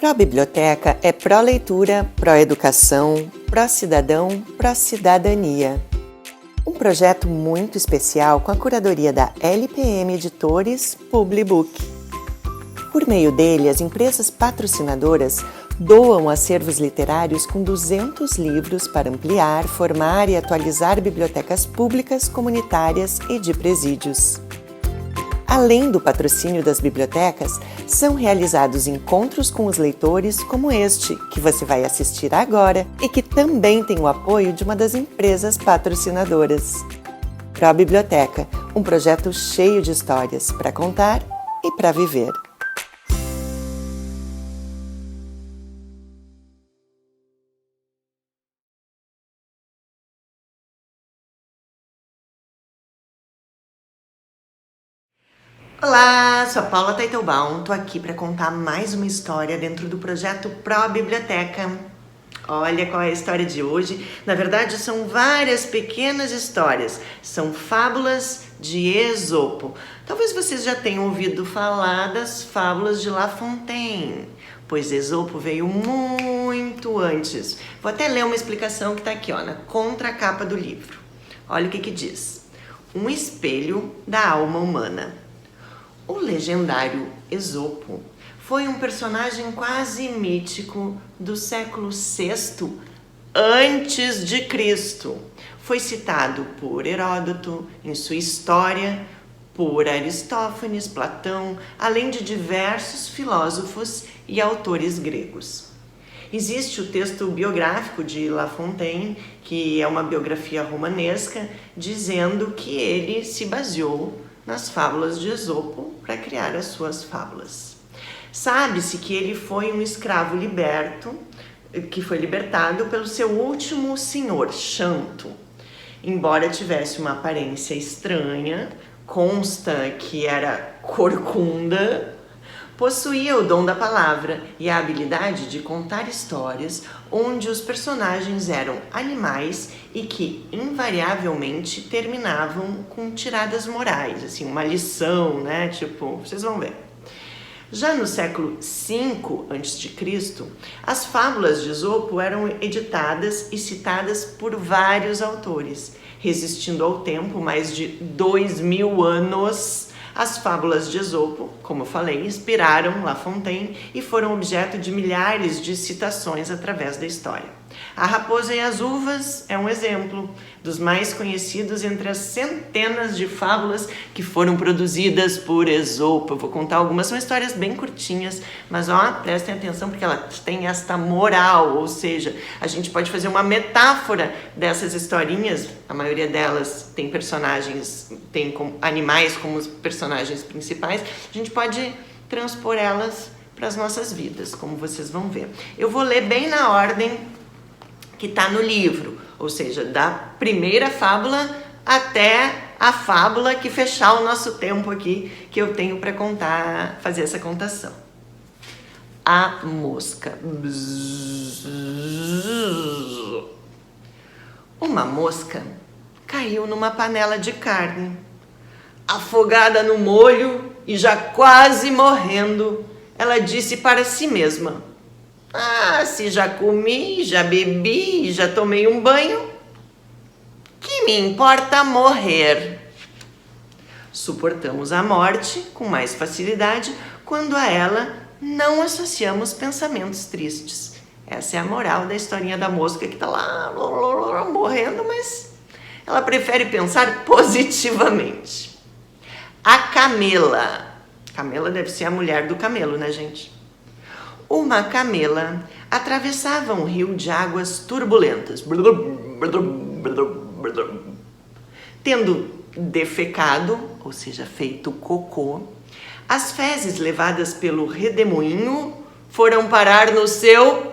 Pró-Biblioteca é pró-leitura, pró-educação, pró-cidadão, pró-cidadania. Um projeto muito especial com a curadoria da LPM Editores Publibook. Por meio dele, as empresas patrocinadoras doam acervos literários com 200 livros para ampliar, formar e atualizar bibliotecas públicas, comunitárias e de presídios. Além do patrocínio das bibliotecas, são realizados encontros com os leitores como este, que você vai assistir agora e que também tem o apoio de uma das empresas patrocinadoras. Pró-Biblioteca, um projeto cheio de histórias para contar e para viver. Olá, sou a Paula Teitelbaum, tô aqui para contar mais uma história dentro do projeto Pró-Biblioteca. Olha qual é a história de hoje. Na verdade, são várias pequenas histórias, são fábulas de Esopo. Talvez vocês já tenham ouvido falar das fábulas de La Fontaine, pois Esopo veio muito antes. Vou até ler uma explicação que está aqui, ó, na contracapa do livro. Olha o que diz. Um espelho da alma humana. O legendário Esopo foi um personagem quase mítico do século VI antes de Cristo. Foi citado por Heródoto em sua história, por Aristófanes, Platão, além de diversos filósofos e autores gregos. Existe o texto biográfico de La Fontaine, que é uma biografia romanesca, dizendo que ele se baseou nas fábulas de Esopo para criar as suas fábulas. Sabe-se que ele foi um escravo liberto, que foi libertado pelo seu último senhor, Xanto. Embora tivesse uma aparência estranha, consta que era corcunda, possuía o dom da palavra e a habilidade de contar histórias onde os personagens eram animais e que invariavelmente terminavam com tiradas morais, assim, uma lição, né? Tipo, vocês vão ver. Já no século V a.C., as fábulas de Esopo eram editadas e citadas por vários autores, resistindo ao tempo mais de 2000 anos. As fábulas de Esopo, como eu falei, inspiraram La Fontaine e foram objeto de milhares de citações através da história. A Raposa e as Uvas é um exemplo dos mais conhecidos entre as centenas de fábulas que foram produzidas por Esopo. Eu vou contar algumas, são histórias bem curtinhas, mas prestem atenção porque ela tem esta moral, ou seja, a gente pode fazer uma metáfora dessas historinhas. A maioria delas tem personagens, tem animais como personagens principais. A gente pode transpor elas para as nossas vidas, como vocês vão ver. Eu vou ler bem na ordem que está no livro, ou seja, da primeira fábula até a fábula que fechar o nosso tempo aqui, que eu tenho para contar, fazer essa contação. A mosca. Uma mosca caiu numa panela de carne. Afogada no molho e já quase morrendo, ela disse para si mesma: se já comi, já bebi, já tomei um banho, que me importa morrer? Suportamos a morte com mais facilidade quando a ela não associamos pensamentos tristes. Essa é a moral da historinha da mosca que está lá morrendo, mas ela prefere pensar positivamente. A camela. Camela deve ser a mulher do camelo, né, gente? Uma camela atravessava um rio de águas turbulentas. Tendo defecado, ou seja, feito cocô, as fezes levadas pelo redemoinho foram parar no seu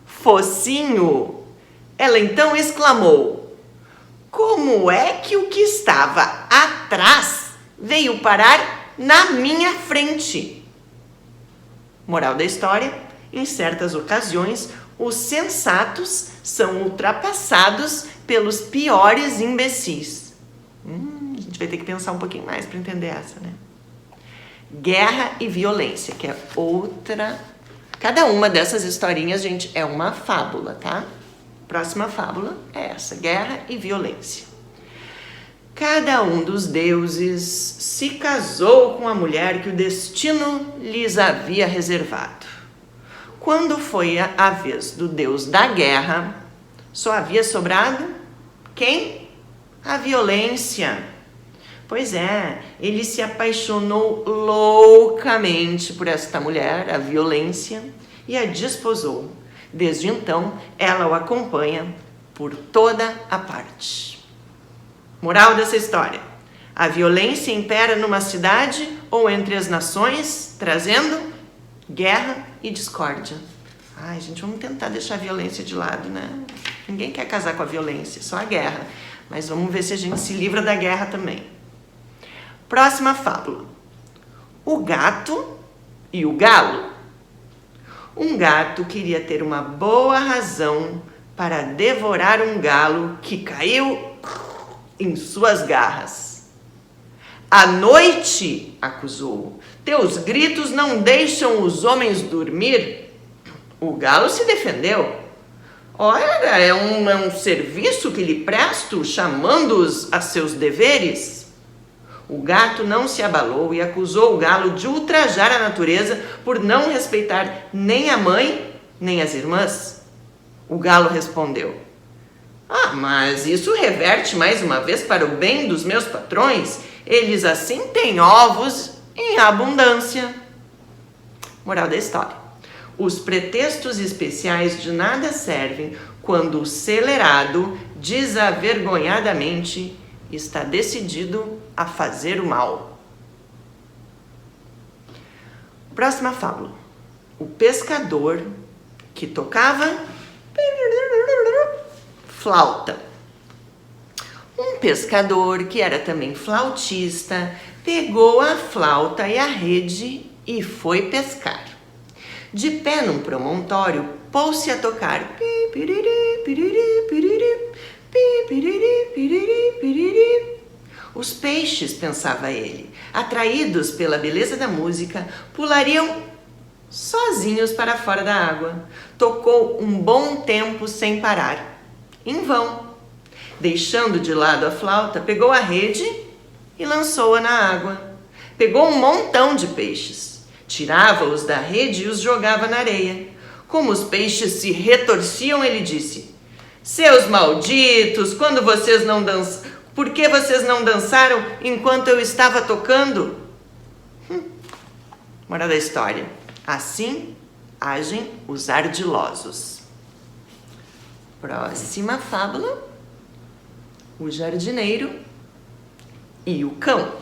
focinho. Ela então exclamou: como é que o que estava atrás veio parar na minha frente? Moral da história: em certas ocasiões, os sensatos são ultrapassados pelos piores imbecis. A gente vai ter que pensar um pouquinho mais para entender essa, né? Guerra e violência, que é outra Cada uma dessas historinhas, gente, é uma fábula, tá? Próxima fábula é essa: guerra e violência. Cada um dos deuses se casou com a mulher que o destino lhes havia reservado. Quando foi a vez do deus da guerra, só havia sobrado quem? A violência. Pois é, ele se apaixonou loucamente por esta mulher, a violência, e a desposou. Desde então, ela o acompanha por toda a parte. Moral dessa história: a violência impera numa cidade ou entre as nações, trazendo guerra e discórdia. Ai, gente, vamos tentar deixar a violência de lado, né? Ninguém quer casar com a violência, só a guerra. Mas vamos ver se a gente se livra da guerra também. Próxima fábula: o gato e o galo. Um gato queria ter uma boa razão para devorar um galo que caiu em suas garras. À noite, acusou, teus gritos não deixam os homens dormir. O galo se defendeu. Ora, é um serviço que lhe presto, chamando-os a seus deveres. O gato não se abalou e acusou o galo de ultrajar a natureza por não respeitar nem a mãe, nem as irmãs. O galo respondeu: ah, mas isso reverte mais uma vez para o bem dos meus patrões. Eles assim têm ovos em abundância. Moral da história: os pretextos especiais de nada servem quando o celerado, desavergonhadamente, está decidido a fazer o mal. Próxima fábula: o pescador que tocava flauta. Um pescador que era também flautista pegou a flauta e a rede e foi pescar. De pé num promontório, pôs-se a tocar. Os peixes, pensava ele, atraídos pela beleza da música, pulariam sozinhos para fora da água. Tocou um bom tempo sem parar. Em vão. Deixando de lado a flauta, pegou a rede e lançou-a na água. Pegou um montão de peixes, tirava-os da rede e os jogava na areia. Como os peixes se retorciam, ele disse: seus malditos, por que vocês não dançaram enquanto eu estava tocando? Moral da história: assim agem os ardilosos. Próxima fábula: o jardineiro e o cão.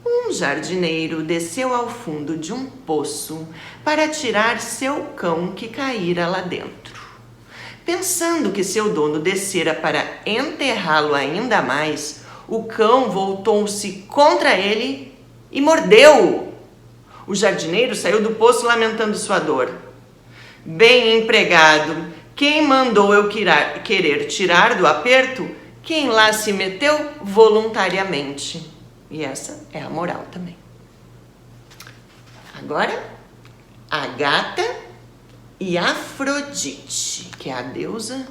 Um jardineiro desceu ao fundo de um poço para tirar seu cão que caíra lá dentro. Pensando que seu dono descera para enterrá-lo ainda mais, o cão voltou-se contra ele e mordeu-o. O jardineiro saiu do poço lamentando sua dor. Bem empregado, quem mandou eu querer tirar do aperto? Quem lá se meteu voluntariamente. E essa é a moral também. Agora, a gata e Afrodite, que é a deusa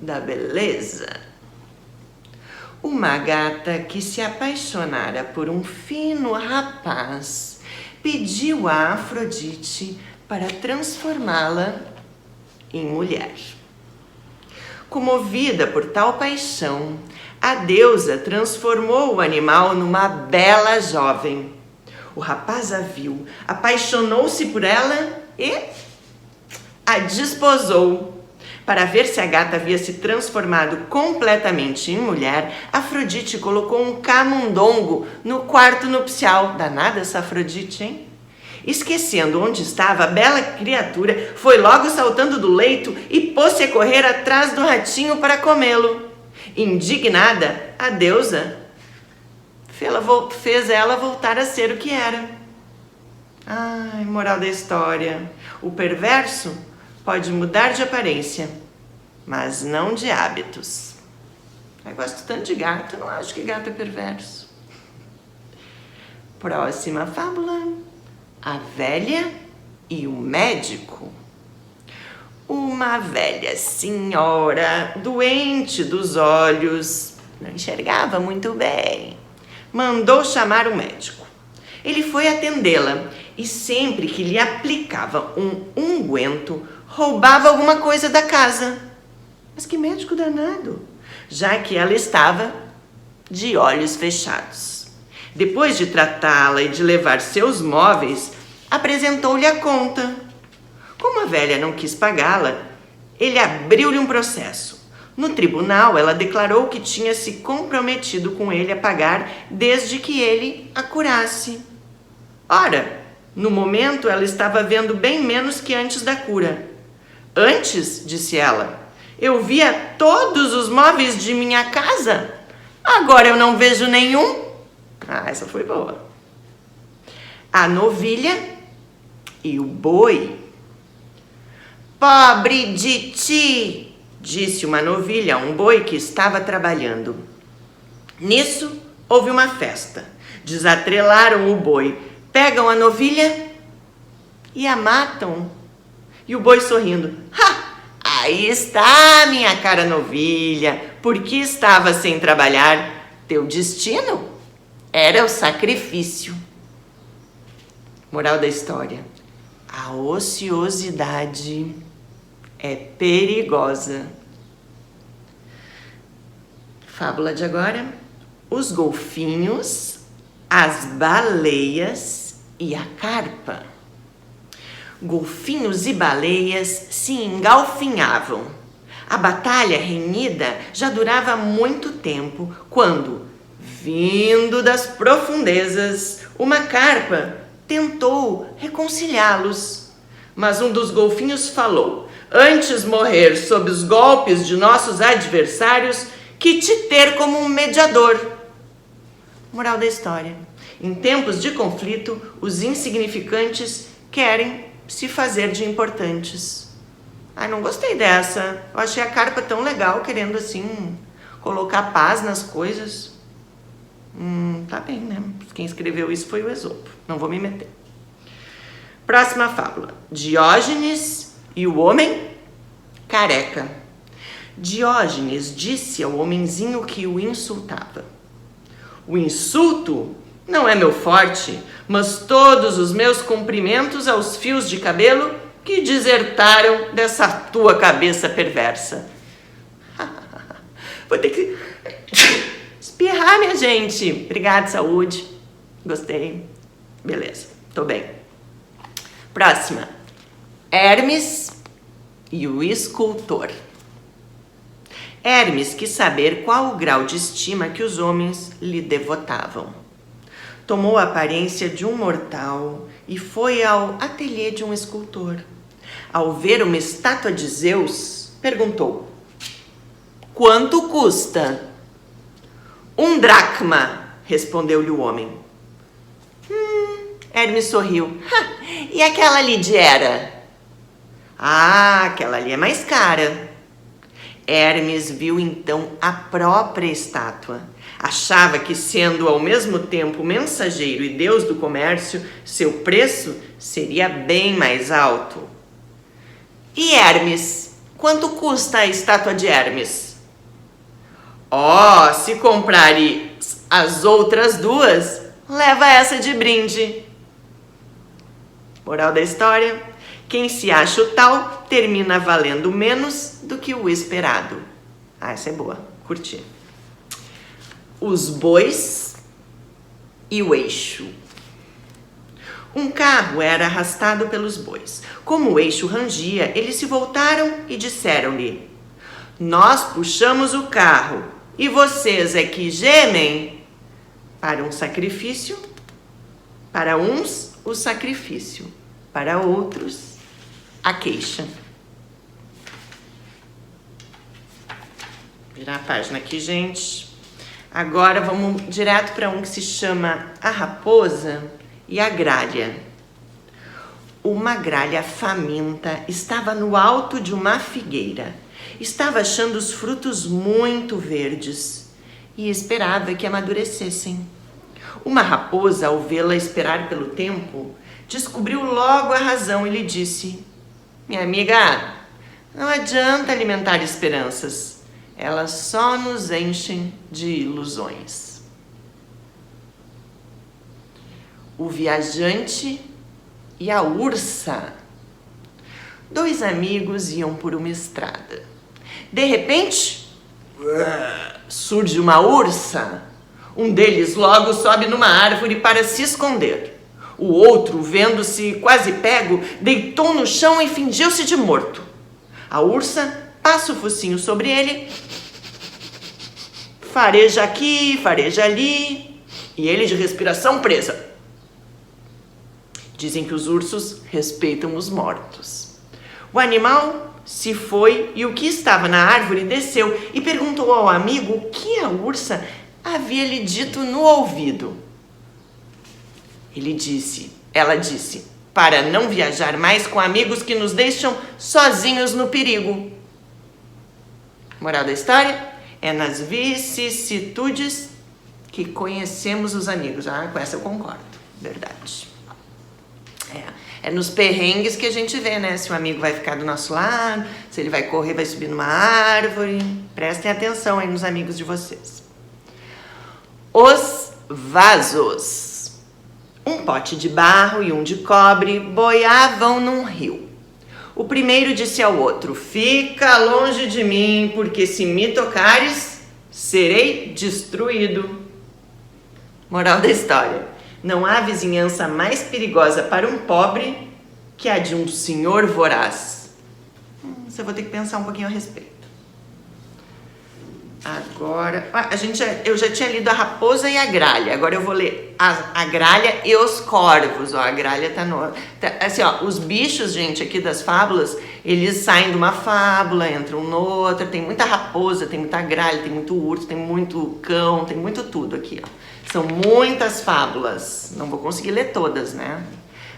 da beleza. Uma gata que se apaixonara por um fino rapaz pediu a Afrodite para transformá-la em mulher. Comovida por tal paixão, a deusa transformou o animal numa bela jovem. O rapaz a viu, apaixonou-se por ela e a desposou. Para ver se a gata havia se transformado completamente em mulher, Afrodite colocou um camundongo no quarto nupcial. Danada essa Afrodite, hein? Esquecendo onde estava, a bela criatura foi logo saltando do leito e pôs-se a correr atrás do ratinho para comê-lo. Indignada, a deusa fez ela voltar a ser o que era. Ai, moral da história: o perverso pode mudar de aparência, mas não de hábitos. Eu gosto tanto de gato, não acho que gato é perverso. Próxima fábula: a velha e o médico. Uma velha senhora, doente dos olhos, não enxergava muito bem, mandou chamar o médico. Ele foi atendê-la e sempre que lhe aplicava um unguento, roubava alguma coisa da casa. Mas que médico danado, já que ela estava de olhos fechados. Depois de tratá-la e de levar seus móveis, apresentou-lhe a conta. Como a velha não quis pagá-la, ele abriu-lhe um processo. No tribunal, ela declarou que tinha se comprometido com ele a pagar desde que ele a curasse. Ora, no momento ela estava vendo bem menos que antes da cura. Antes, disse ela, eu via todos os móveis de minha casa. Agora eu não vejo nenhum. Ah, essa foi boa. A novilha e o boi. Pobre de ti, disse uma novilha a um boi que estava trabalhando. Nisso, houve uma festa. Desatrelaram o boi, pegam a novilha e a matam. E o boi sorrindo. Ha! Aí está, minha cara novilha. Por que estava sem trabalhar? Teu destino era o sacrifício. Moral da história. A ociosidade é perigosa. Fábula de agora. Os golfinhos, as baleias e a carpa. Golfinhos e baleias se engalfinhavam. A batalha renhida já durava muito tempo, quando, vindo das profundezas, uma carpa tentou reconciliá-los. Mas um dos golfinhos falou: antes morrer sob os golpes de nossos adversários que te ter como um mediador. Moral da história. Em tempos de conflito, os insignificantes querem se fazer de importantes. Ai, não gostei dessa. Eu achei a carpa tão legal, querendo assim colocar paz nas coisas. Tá bem, né? Quem escreveu isso foi o Esopo. Não vou me meter. Próxima fábula. Diógenes e o homem careca. Diógenes disse ao homenzinho que o insultava: o insulto não é meu forte, mas todos os meus cumprimentos aos fios de cabelo que desertaram dessa tua cabeça perversa. Vou ter que espirrar, minha gente. Obrigada, saúde. Gostei. Beleza, tô bem. Próxima. Hermes e o escultor. Hermes quis saber qual o grau de estima que os homens lhe devotavam. Tomou a aparência de um mortal e foi ao ateliê de um escultor. Ao ver uma estátua de Zeus, perguntou: quanto custa? 1 dracma, respondeu-lhe o homem. Hermes sorriu. E aquela ali de Hera? Ah, aquela ali é mais cara. Hermes viu então a própria estátua. Achava que, sendo ao mesmo tempo mensageiro e deus do comércio, seu preço seria bem mais alto. E Hermes? Quanto custa a estátua de Hermes? Se comprares as outras duas, leva essa de brinde. Moral da história: quem se acha o tal termina valendo menos do que o esperado. Ah, essa é boa, curti. Os bois e o eixo. Um carro era arrastado pelos bois. Como o eixo rangia, eles se voltaram e disseram-lhe: nós puxamos o carro e vocês é que gemem. Para um sacrifício, para uns o sacrifício, para outros a queixa. Virar a página aqui, gente. Agora vamos direto para um que se chama A Raposa e a Gralha. Uma gralha faminta estava no alto de uma figueira. Estava achando os frutos muito verdes e esperava que amadurecessem. Uma raposa, ao vê-la esperar pelo tempo, descobriu logo a razão e lhe disse: minha amiga, não adianta alimentar esperanças, elas só nos enchem de ilusões. O viajante e a ursa. 2 amigos iam por uma estrada. De repente, surge uma ursa. Um deles logo sobe numa árvore para se esconder. O outro, vendo-se quase pego, deitou no chão e fingiu-se de morto. A ursa passa o focinho sobre ele, fareja aqui, fareja ali, e ele de respiração presa. Dizem que os ursos respeitam os mortos. O animal se foi e o que estava na árvore desceu e perguntou ao amigo o que a ursa havia lhe dito no ouvido. Ela disse, para não viajar mais com amigos que nos deixam sozinhos no perigo. Moral da história? É nas vicissitudes que conhecemos os amigos. Ah, com essa eu concordo, verdade. É nos perrengues que a gente vê, né? Se o amigo vai ficar do nosso lado, se ele vai correr, vai subir numa árvore. Prestem atenção aí nos amigos de vocês. Os vasos. Um pote de barro e um de cobre boiavam num rio. O primeiro disse ao outro: fica longe de mim, porque se me tocares, serei destruído. Moral da história: não há vizinhança mais perigosa para um pobre que a de um senhor voraz. Você vai ter que pensar um pouquinho a respeito. Agora, eu já tinha lido A Raposa e a Gralha. Agora eu vou ler a Gralha e os Corvos. Ó, a Gralha assim, ó, os bichos, gente, aqui das fábulas, eles saem de uma fábula, entram noutra. Tem muita raposa, tem muita gralha, tem muito urso, tem muito cão, tem muito tudo aqui, ó. São muitas fábulas. Não vou conseguir ler todas, né?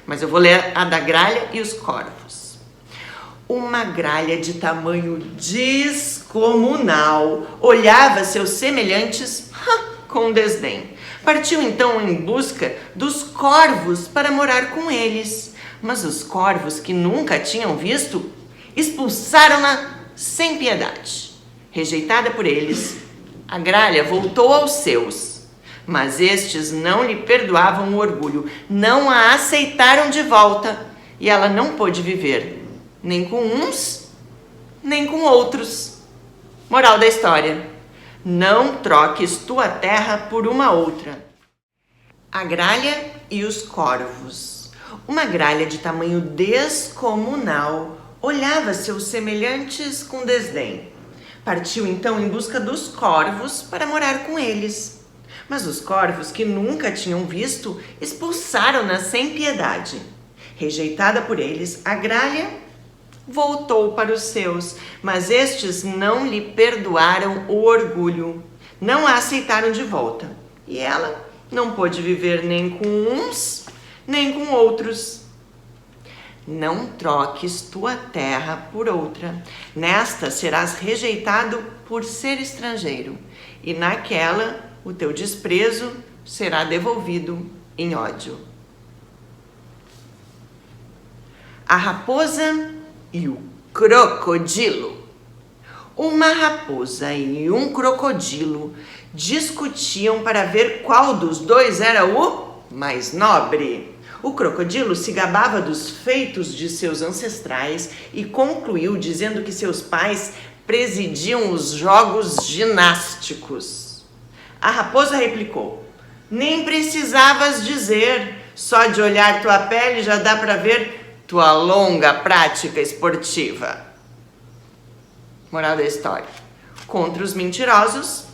Mas eu vou ler a da Gralha e os Corvos. Uma gralha de tamanho descomunal olhava seus semelhantes com desdém. Partiu então em busca dos corvos para morar com eles. Mas os corvos, que nunca tinham visto, expulsaram-na sem piedade. Rejeitada por eles, a gralha voltou aos seus. Mas estes não lhe perdoavam o orgulho, não a aceitaram de volta e ela não pôde viver, nem com uns, nem com outros. Moral da história: não troques tua terra por uma outra. A gralha e os corvos. Uma gralha de tamanho descomunal olhava seus semelhantes com desdém. Partiu então em busca dos corvos para morar com eles. Mas os corvos, que nunca tinham visto, expulsaram-na sem piedade. Rejeitada por eles, a gralha voltou para os seus, mas estes não lhe perdoaram o orgulho, não a aceitaram de volta. E ela não pôde viver nem com uns, nem com outros. Não troques tua terra por outra. Nesta serás rejeitado por ser estrangeiro, e naquela o teu desprezo será devolvido em ódio. A raposa e o crocodilo. Uma raposa e um crocodilo discutiam para ver qual dos dois era o mais nobre. O crocodilo se gabava dos feitos de seus ancestrais e concluiu dizendo que seus pais presidiam os jogos ginásticos. A raposa replicou: nem precisavas dizer, só de olhar tua pele já dá para ver tua longa prática esportiva. Moral da história: contra os mentirosos,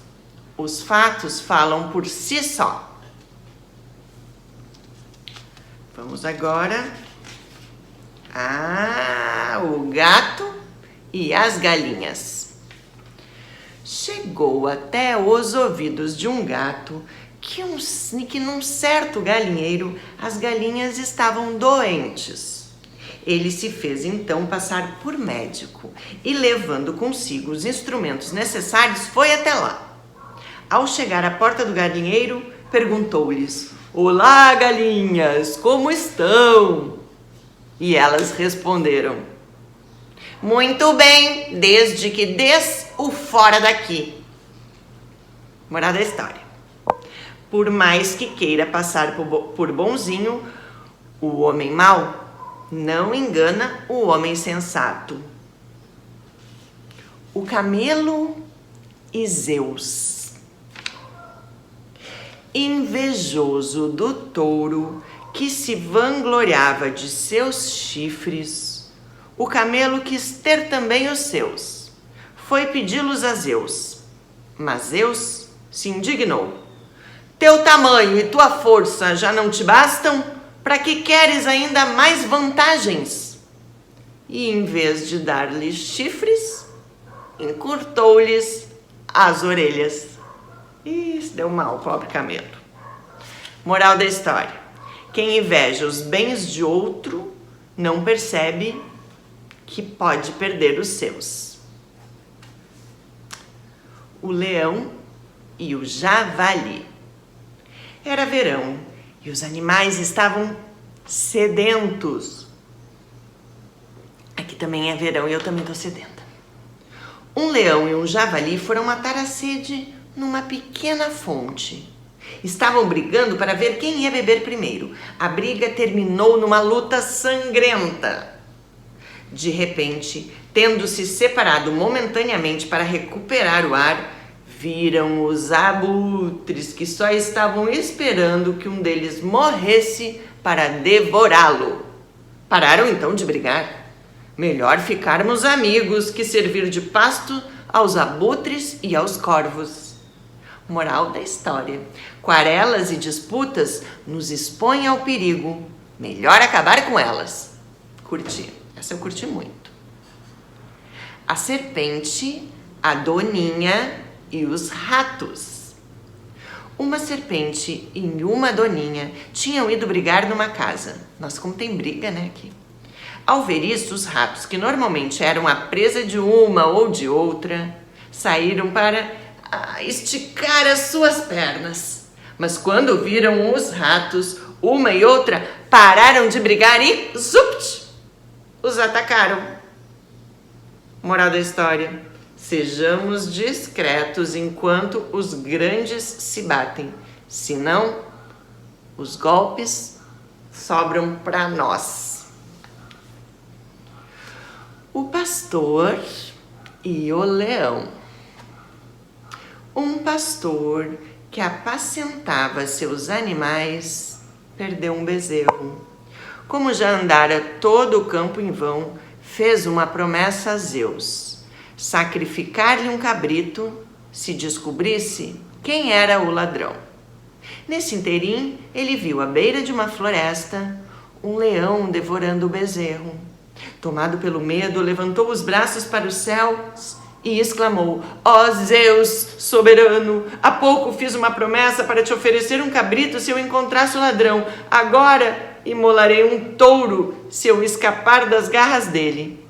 os fatos falam por si só. Vamos agora o gato e as galinhas. Chegou até os ouvidos de um gato que num certo galinheiro as galinhas estavam doentes. Ele se fez então passar por médico e, levando consigo os instrumentos necessários, foi até lá. Ao chegar à porta do galinheiro, perguntou-lhes: Olá, galinhas, como estão? E elas responderam: muito bem, desde que des o fora daqui. Moral da história: por mais que queira passar por bonzinho, o homem mau não engana o homem sensato. O camelo e Zeus. Invejoso do touro que se vangloriava de seus chifres, o camelo quis ter também os seus. Foi pedi-los a Zeus, mas Zeus se indignou. Teu tamanho e tua força já não te bastam? Para que queres ainda mais vantagens? E em vez de dar-lhes chifres, encurtou-lhes as orelhas. Isso deu mal, pobre camelo. Moral da história: quem inveja os bens de outro não percebe que pode perder os seus. O leão e o javali. Era verão e os animais estavam sedentos. Aqui também é verão e eu também estou sedenta. Um leão e um javali foram matar a sede numa pequena fonte. Estavam brigando para ver quem ia beber primeiro. A briga terminou numa luta sangrenta. De repente, tendo se separado momentaneamente para recuperar o ar, viram os abutres que só estavam esperando que um deles morresse para devorá-lo. Pararam então de brigar. Melhor ficarmos amigos que servir de pasto aos abutres e aos corvos. Moral da história: quarelas e disputas nos expõem ao perigo. Melhor acabar com elas. Curti. Essa eu curti muito. A serpente, a doninha e os ratos. Uma serpente e uma doninha tinham ido brigar numa casa. Nossa, como tem briga, né, aqui. Ao ver isso, os ratos, que normalmente eram a presa de uma ou de outra, saíram para esticar as suas pernas. Mas quando viram os ratos, uma e outra pararam de brigar e, zupt, os atacaram. Moral da história: sejamos discretos enquanto os grandes se batem, senão os golpes sobram para nós. O pastor e o leão. Um pastor que apacentava seus animais perdeu um bezerro. Como já andara todo o campo em vão, fez uma promessa a Zeus: sacrificar-lhe um cabrito se descobrisse quem era o ladrão. Nesse interim, ele viu à beira de uma floresta um leão devorando o bezerro. Tomado pelo medo, levantou os braços para os céus e exclamou: ó Zeus soberano, há pouco fiz uma promessa para te oferecer um cabrito se eu encontrasse o ladrão. Agora imolarei um touro se eu escapar das garras dele.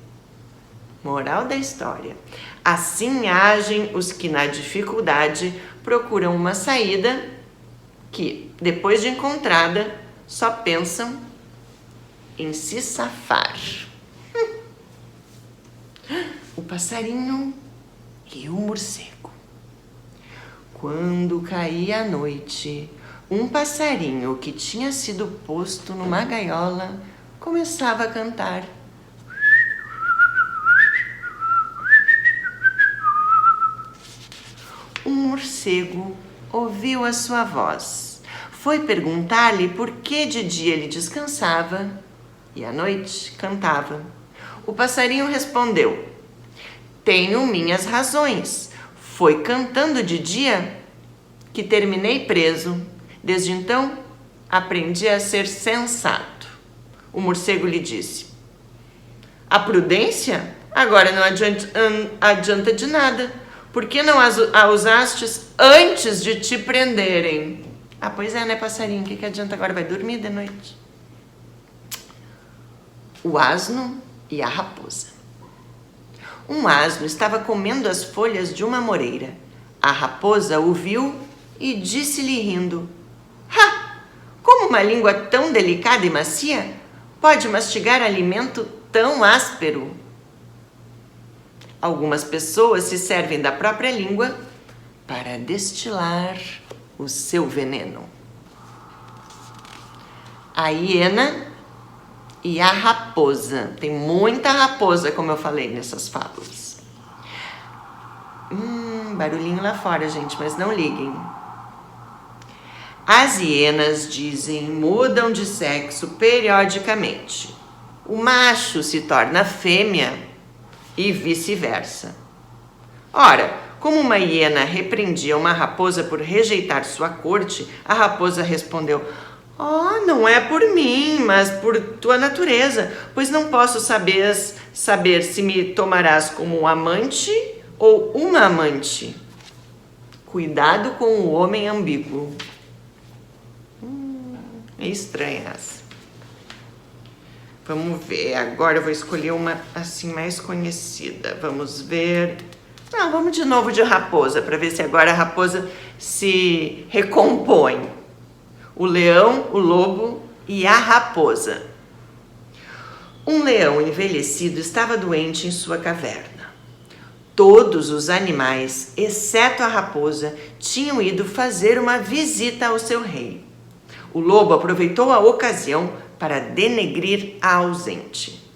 Moral da história: assim agem os que na dificuldade procuram uma saída que, depois de encontrada, só pensam em se safar. O passarinho e o morcego. Quando caía a noite, um passarinho que tinha sido posto numa gaiola começava a cantar. Um morcego ouviu a sua voz. Foi perguntar-lhe por que de dia ele descansava e à noite cantava. O passarinho respondeu: tenho minhas razões. Foi cantando de dia que terminei preso. Desde então, aprendi a ser sensato. O morcego lhe disse: a prudência agora não adianta de nada. Por que não a usastes antes de te prenderem? Ah, pois é, né, passarinho? O que adianta agora? Vai dormir de noite. O asno e a raposa. Um asno estava comendo as folhas de uma moreira. A raposa o viu e disse-lhe rindo: ha! uma língua tão delicada e macia pode mastigar alimento tão áspero? Algumas pessoas se servem da própria língua para destilar o seu veneno. A hiena e a raposa. Tem muita raposa, como eu falei nessas fábulas. Barulhinho lá fora, gente, mas não liguem. As hienas, dizem, mudam de sexo periodicamente. O macho se torna fêmea e vice-versa. Ora, como uma hiena repreendia uma raposa por rejeitar sua corte, a raposa respondeu: "Oh, não é por mim, mas por tua natureza, pois não posso saber se me tomarás como um amante ou uma amante. Cuidado com o homem ambíguo." É estranha essa. Vamos ver, agora eu vou escolher uma assim mais conhecida. Vamos ver. Não, vamos de novo de raposa, para ver se agora a raposa se recompõe. O leão, o lobo e a raposa. Um leão envelhecido estava doente em sua caverna. Todos os animais, exceto a raposa, tinham ido fazer uma visita ao seu rei. O lobo aproveitou a ocasião para denegrir a ausente.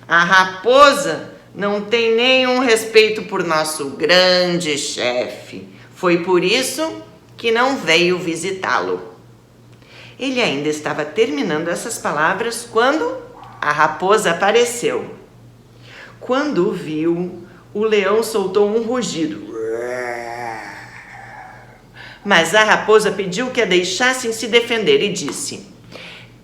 A raposa não tem nenhum respeito por nosso grande chefe. Foi por isso que não veio visitá-lo. Ele ainda estava terminando essas palavras quando a raposa apareceu. Quando o viu, o leão soltou um rugido. Mas a raposa pediu que a deixassem se defender e disse: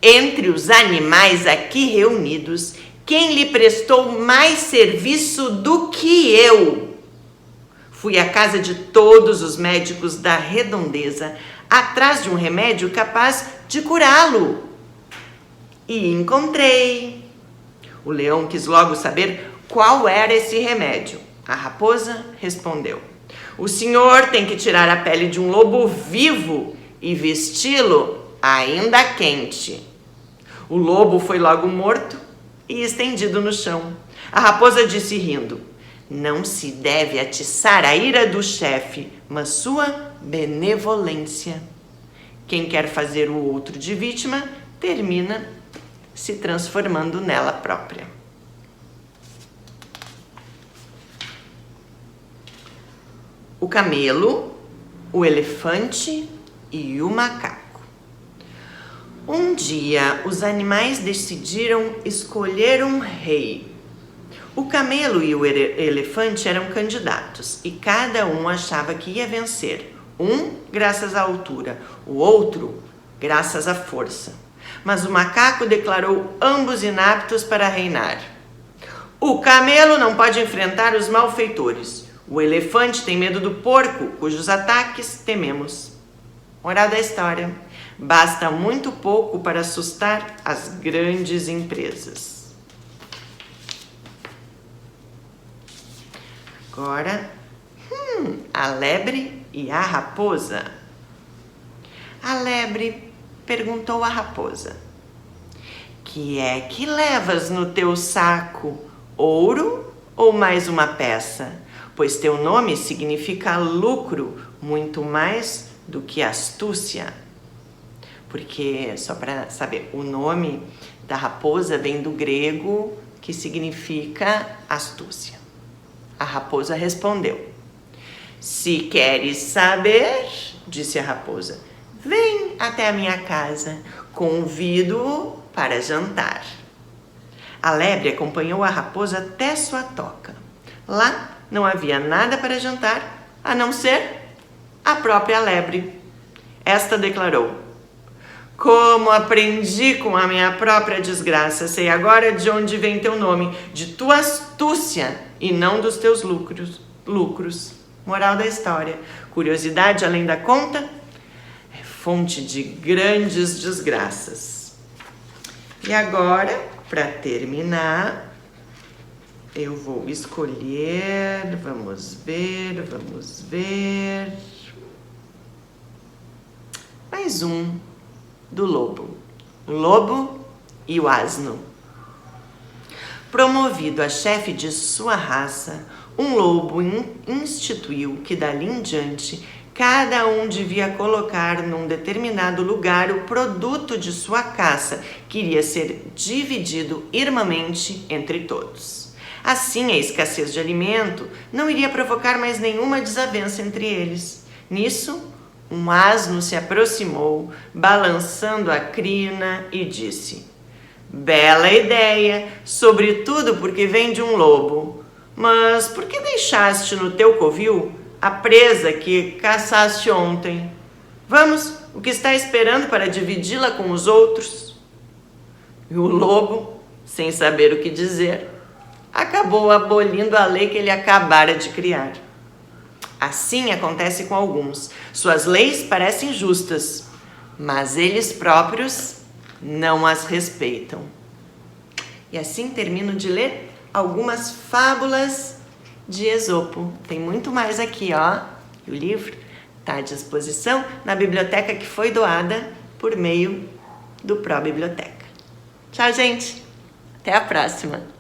"Entre os animais aqui reunidos, quem lhe prestou mais serviço do que eu? Fui à casa de todos os médicos da redondeza, atrás de um remédio capaz de curá-lo. E encontrei." O leão quis logo saber qual era esse remédio. A raposa respondeu: "O senhor tem que tirar a pele de um lobo vivo e vesti-lo ainda quente." O lobo foi logo morto e estendido no chão. A raposa disse rindo: "Não se deve atiçar a ira do chefe, mas sua benevolência. Quem quer fazer o outro de vítima, termina se transformando nela própria." O camelo, o elefante e o macaco. Um dia, os animais decidiram escolher um rei. O camelo e o elefante eram candidatos e cada um achava que ia vencer. Um graças à altura, o outro graças à força. Mas o macaco declarou ambos inaptos para reinar. O camelo não pode enfrentar os malfeitores. O elefante tem medo do porco, cujos ataques tememos. Moral da história: basta muito pouco para assustar as grandes empresas. Agora, a lebre e a raposa. A lebre perguntou à raposa: "Que é que levas no teu saco? Ouro ou mais uma peça? Pois teu nome significa lucro muito mais do que astúcia." Porque, só para saber, o nome da raposa vem do grego, que significa astúcia. A raposa respondeu: "Se queres saber," disse a raposa, "vem até a minha casa, convido-o para jantar." A lebre acompanhou a raposa até sua toca. Lá não havia nada para jantar, a não ser a própria lebre. Esta declarou: "Como aprendi com a minha própria desgraça, sei agora de onde vem teu nome, de tua astúcia e não dos teus lucros." Moral da história: curiosidade além da conta é fonte de grandes desgraças. E agora, para terminar, eu vou escolher, vamos ver. Mais um do lobo, o lobo e o asno. Promovido a chefe de sua raça, um lobo instituiu que dali em diante cada um devia colocar num determinado lugar o produto de sua caça, que iria ser dividido irmãmente entre todos. Assim, a escassez de alimento não iria provocar mais nenhuma desavença entre eles. Nisso, um asno se aproximou, balançando a crina, e disse: "Bela ideia, sobretudo porque vem de um lobo. Mas por que deixaste no teu covil a presa que caçaste ontem? Vamos, o que está esperando para dividi-la com os outros?" E o lobo, sem saber o que dizer, acabou abolindo a lei que ele acabara de criar. Assim acontece com alguns. Suas leis parecem justas, mas eles próprios não as respeitam. E assim termino de ler algumas fábulas de Esopo. Tem muito mais aqui, ó. O livro está à disposição na biblioteca que foi doada por meio do Pro Biblioteca. Tchau, gente. Até a próxima.